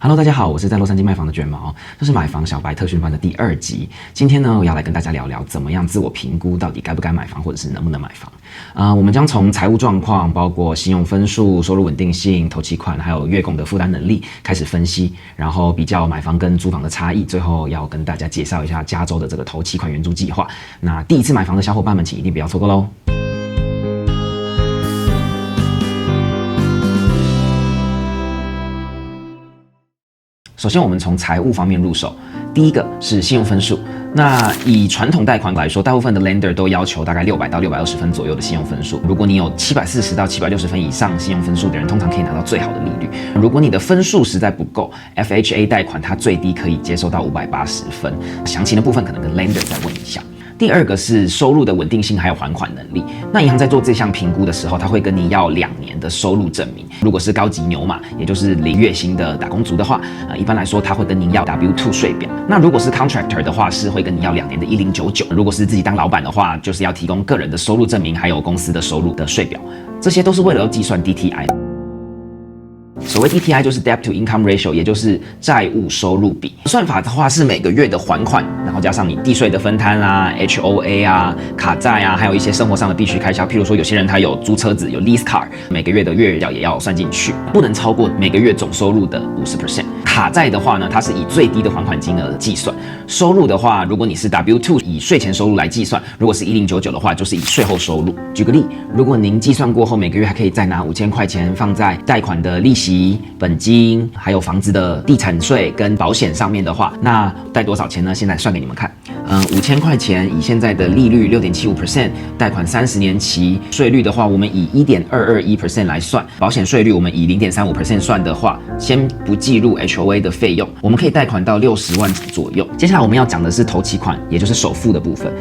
Hello， 大家好，我是在洛杉矶卖房的卷毛，这是买房小白特训班的第2集。今天呢，我要来跟大家聊聊怎么样自我评估到底该不该买房，或者是能不能买房。我们将从财务状况，包括信用分数、收入稳定性、头期款，还有月供的负担能力开始分析，然后比较买房跟租房的差异。最后要跟大家介绍一下加州的这个头期款援助计划。那第一次买房的小伙伴们，请一定不要错过喽。首先，我们从财务方面入手。第一个是信用分数。那以传统贷款来说，大部分的 lender 都要求大概600到620分左右的信用分数。如果你有740到760分以上信用分数的人，通常可以拿到最好的利率。如果你的分数实在不够 ，FHA 贷款它最低可以接受到580分。详情的部分可能跟 lender 再问一下。第二个是收入的稳定性还有还款能力。那银行在做这项评估的时候，他会跟你要2年的收入证明。如果是高级牛马，也就是0月薪的打工族的话，一般来说他会跟您要 W2 税表。那如果是 contractor 的话，是会跟你要2年的1099。如果是自己当老板的话，就是要提供个人的收入证明，还有公司的收入的税表。这些都是为了要计算 DTI。所谓 DTI 就是 Debt to Income Ratio， 也就是债务收入比。算法的话是每个月的还款，然后加上你地税的分摊啦、HOA 啊、卡债啊，还有一些生活上的必须开销，譬如说有些人他有租车子、有 lease car， 每个月的月缴也要算进去，不能超过每个月总收入的50%。卡债的话呢，它是以最低的还款金额计算。收入的话，如果你是 W2 以税前收入来计算，如果是1099的话，就是以税后收入。举个例，如果您计算过后每个月还可以再拿5000块钱放在贷款的利息、本金，还有房子的地产税跟保险上面的话，那贷多少钱呢？现在算给你们看。5000块钱以现在的利率 6.75%， 贷款30年期，税率的话，我们以 1.221% 来算，保险税率我们以 0.35% 算的话，先不计入 HOA 的费用，我们可以贷款到60万左右。接下来我们要讲的是头期款，也就是首付的部分。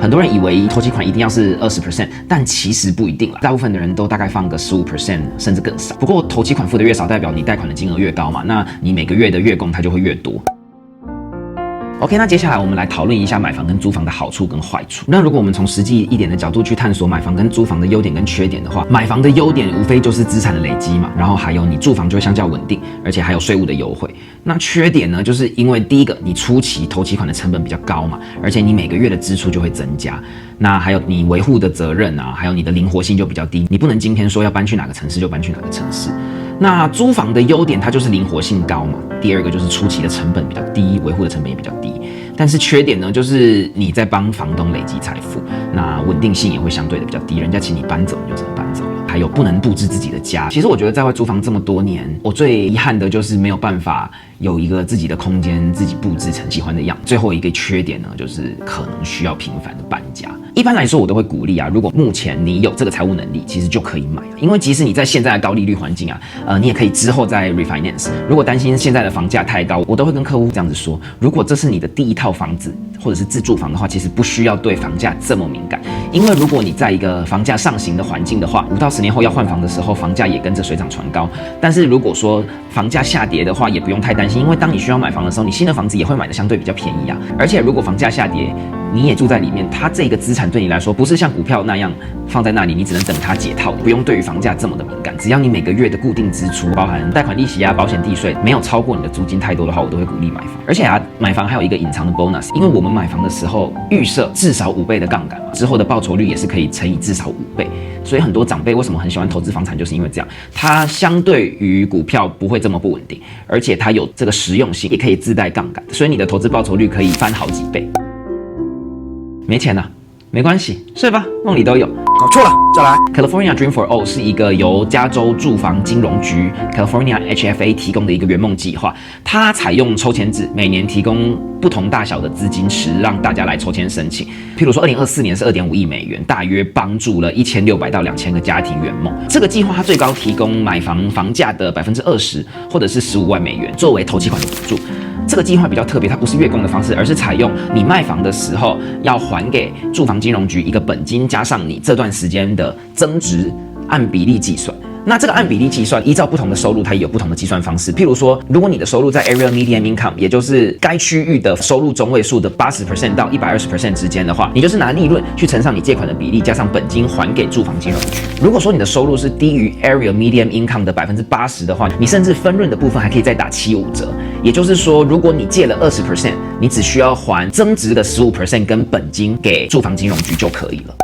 很多人以为头期款一定要是20%，但其实不一定啦。大部分的人都大概放个15%，甚至更少。不过头期款付的越少，代表你贷款的金额越高嘛，那你每个月的月供它就会越多。OK， 那接下来我们来讨论一下买房跟租房的好处跟坏处。那如果我们从实际一点的角度去探索买房跟租房的优点跟缺点的话，买房的优点无非就是资产的累积嘛，然后还有你住房就会相较稳定，而且还有税务的优惠。那缺点呢，就是因为第一个，你初期头期款的成本比较高嘛，而且你每个月的支出就会增加。那还有你维护的责任啊，还有你的灵活性就比较低，你不能今天说要搬去哪个城市就搬去哪个城市。那租房的优点，它就是灵活性高嘛。第二个就是初期的成本比较低，维护的成本也比较低。但是缺点呢，就是你在帮房东累积财富，那稳定性也会相对的比较低，人家请你搬走你就只能搬走了。还有不能布置自己的家。其实我觉得在外租房这么多年，我最遗憾的就是没有办法有一个自己的空间，自己布置成喜欢的样子。最后一个缺点呢，就是可能需要频繁的搬家。一般来说，我都会鼓励啊，如果目前你有这个财务能力，其实就可以买。因为即使你在现在的高利率环境啊，你也可以之后再 refinance。如果担心现在的房价太高，我都会跟客户这样子说：如果这是你的第一套房子或者是自住房的话，其实不需要对房价这么敏感。因为如果你在一个房价上行的环境的话，5到10年后要换房的时候，房价也跟着水涨船高。但是如果说房价下跌的话，也不用太担心，因为当你需要买房的时候，你新的房子也会买的相对比较便宜啊。而且如果房价下跌，你也住在里面，它这个资产对你来说不是像股票那样放在那里，你只能等它解套，不用对于房价这么的敏感。只要你每个月的固定支出，包含贷款利息啊、保险地税，没有超过你的租金太多的话，我都会鼓励买房。而且啊，买房还有一个隐藏的 bonus， 因为我们买房的时候预设至少5倍的杠杆嘛，之后的报酬率也是可以乘以至少5倍。所以很多长辈为什么很喜欢投资房产，就是因为这样，它相对于股票不会这么不稳定，而且它有这个实用性，也可以自带杠杆，所以你的投资报酬率可以翻好几倍。没钱啊，没关系，睡吧，梦里都有。搞错了，再来。California Dream for All 是一个由加州住房金融局 California HFA 提供的一个圆梦计划。它采用抽签制，每年提供不同大小的资金池，让大家来抽签申请。譬如说，2024年是2.5亿美元，大约帮助了1600到2000个家庭圆梦。这个计划它最高提供买房价的20%，或者是15万美元作为头期款的补助。这个计划比较特别，它不是月供的方式，而是采用你卖房的时候要还给住房金融局一个本金，加上你这段时间的增值，按比例计算。那这个按比例计算，依照不同的收入，它也有不同的计算方式。譬如说，如果你的收入在 Area Median Income， 也就是该区域的收入中位数的80% 到120% 之间的话，你就是拿利润去乘上你借款的比例，加上本金还给住房金融局。如果说你的收入是低于 Area Median Income 的80%的话，你甚至分润的部分还可以再打75折。也就是说，如果你借了20%，你只需要还增值的15% 跟本金给住房金融局就可以了。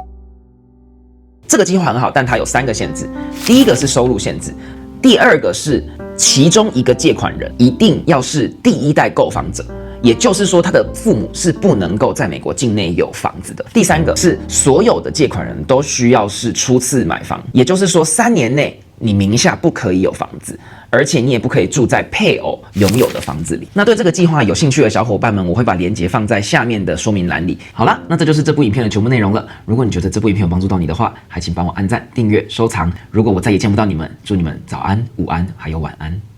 这个计划很好，但它有3个限制。第一个是收入限制，第二个是其中一个借款人一定要是第一代购房者，也就是说他的父母是不能够在美国境内有房子的。第三个是所有的借款人都需要是初次买房，也就是说3年内你名下不可以有房子，而且你也不可以住在配偶拥有的房子里。那对这个计划有兴趣的小伙伴们，我会把链接放在下面的说明栏里。好啦，那这就是这部影片的全部内容了。如果你觉得这部影片有帮助到你的话，还请帮我按赞、订阅、收藏。如果我再也见不到你们，祝你们早安、午安还有晚安。